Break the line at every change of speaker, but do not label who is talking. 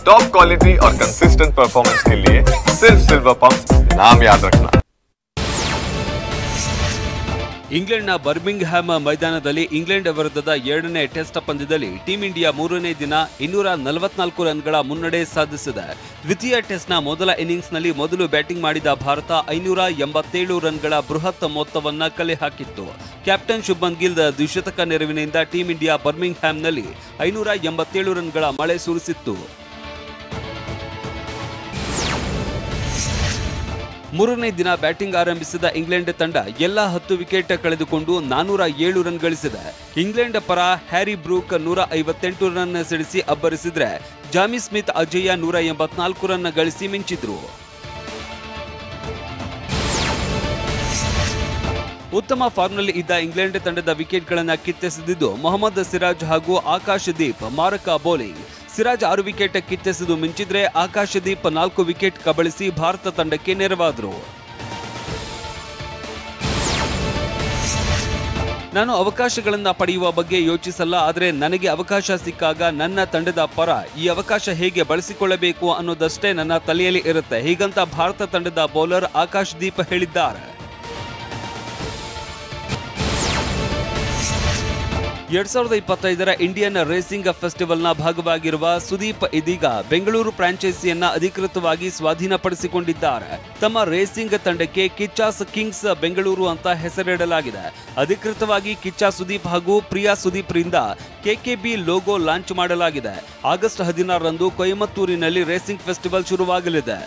Top quality और consistent performance के लिए सिर्फ सिल्वर पंप नाम याद रखना।
ಇಂಗ್ಲೆಂಡ್ನ ಬರ್ಮಿಂಗ್ಹ್ಯಾಮ್ ಮೈದಾನದಲ್ಲಿ ಇಂಗ್ಲೆಂಡ್ ವಿರುದ್ಧದ 2ನೇ ಟೆಸ್ಟ್ ಪಂದ್ಯದಲ್ಲಿ ಟೀಂ ಇಂಡಿಯಾ 3ನೇ ದಿನ 244 ರನ್ಗಳ ಮುನ್ನಡೆ ಸಾಧಿಸಿದೆ. ದ್ವಿತೀಯ ಟೆಸ್ಟ್ನ ಮೊದಲ ಇನ್ನಿಂಗ್ಸ್ನಲ್ಲಿ ಮೊದಲು ಬ್ಯಾಟಿಂಗ್ ಮಾಡಿದ ಭಾರತ 587 ರನ್ಗಳ ಬೃಹತ್ ಮೊತ್ತವನ್ನ ಕಲೆ ಹಾಕಿತ್ತು. ಕ್ಯಾಪ್ಟನ್ ಶುಭ್ಮನ್ ಗಿಲ್ ದ್ವಿಶತಕ ನೆರವಿನಿಂದ ಟೀಂ ಇಂಡಿಯಾ ಬರ್ಮಿಂಗ್ಹ್ಯಾಮ್ನಲ್ಲಿ 587 ರನ್ಗಳ ಮಳೆ ಸುರಿಸಿತ್ತು. 3ನೇ ದಿನ ಬ್ಯಾಟಿಂಗ್ ಆರಂಭಿಸಿದ ಇಂಗ್ಲೆಂಡ್ ತಂಡ ಎಲ್ಲ 10 ವಿಕೆಟ್ ಕಳೆದುಕೊಂಡು 407 ರನ್ ಗಳಿಸಿದೆ. ಇಂಗ್ಲೆಂಡ್ ಪರ ಹ್ಯಾರಿ ಬ್ರೂಕ್ 158 ರನ್ ಸಿಡಿಸಿ ಅಬ್ಬರಿಸಿದ್ರೆ ಜಾಮಿ ಸ್ಮಿತ್ ಅಜೇಯ 184 ರನ್ ಗಳಿಸಿ ಮಿಂಚಿದ್ರು. ಉತ್ತಮ ಫಾರ್ಮ್ನಲ್ಲಿ ಇದ್ದ ಇಂಗ್ಲೆಂಡ್ ತಂಡದ ವಿಕೆಟ್ಗಳನ್ನು ಕಿತ್ತೆಸೆದಿದ್ದು ಮೊಹಮ್ಮದ್ ಸಿರಾಜ್ ಹಾಗೂ ಆಕಾಶ್ ದೀಪ್ ಮಾರಕ ಬೌಲಿಂಗ್. ಸಿರಾಜ್ 6 ವಿಕೆಟ್ ಕಿತ್ತೆಸೆದು ಮಿಂಚಿದ್ರೆ ಆಕಾಶ್ ದೀಪ್ 4 ವಿಕೆಟ್ ಕಬಳಿಸಿ ಭಾರತ ತಂಡಕ್ಕೆ ನೆರವಾದರು. ನಾನು ಅವಕಾಶಗಳನ್ನು ಪಡೆಯುವ ಬಗ್ಗೆ ಯೋಚಿಸಲ್ಲ, ಆದರೆ ನನಗೆ ಅವಕಾಶ ಸಿಕ್ಕಾಗ ನನ್ನ ತಂಡದ ಪರ ಈ ಅವಕಾಶ ಹೇಗೆ ಬಳಸಿಕೊಳ್ಳಬೇಕು ಅನ್ನೋದಷ್ಟೇ ನನ್ನ ತಲೆಯಲ್ಲಿ ಇರುತ್ತೆ, ಹೀಗಂತ ಭಾರತ ತಂಡದ ಬೌಲರ್ ಆಕಾಶ್ ದೀಪ್ ಹೇಳಿದ್ದಾರೆ. 2025ರ ಇಂಡಿಯನ್ ರೇಸಿಂಗ್ ಫೆಸ್ಟಿವಲ್ನ ಭಾಗವಾಗಿರುವ ಸುದೀಪ್ ಇದೀಗ ಬೆಂಗಳೂರು ಫ್ರಾಂಚೈಸಿಯನ್ನ ಅಧಿಕೃತವಾಗಿ ಸ್ವಾಧೀನಪಡಿಸಿಕೊಂಡಿದ್ದಾರೆ. ತಮ್ಮ ರೇಸಿಂಗ್ ತಂಡಕ್ಕೆ ಕಿಚ್ಚಾಸ್ ಕಿಂಗ್ಸ್ ಬೆಂಗಳೂರು ಅಂತ ಹೆಸರಿಡಲಾಗಿದೆ. ಅಧಿಕೃತವಾಗಿ ಕಿಚ್ಚಾ ಸುದೀಪ್ ಹಾಗೂ ಪ್ರಿಯಾ ಸುದೀಪ್ ರಿಂದ ಕೆಕೆಬಿ ಲೋಗೋ ಲಾಂಚ್ ಮಾಡಲಾಗಿದೆ. ಆಗಸ್ಟ್ 16ರಂದು ಕೊಯಮತ್ತೂರಿನಲ್ಲಿ ರೇಸಿಂಗ್ ಫೆಸ್ಟಿವಲ್ ಶುರುವಾಗಲಿದೆ.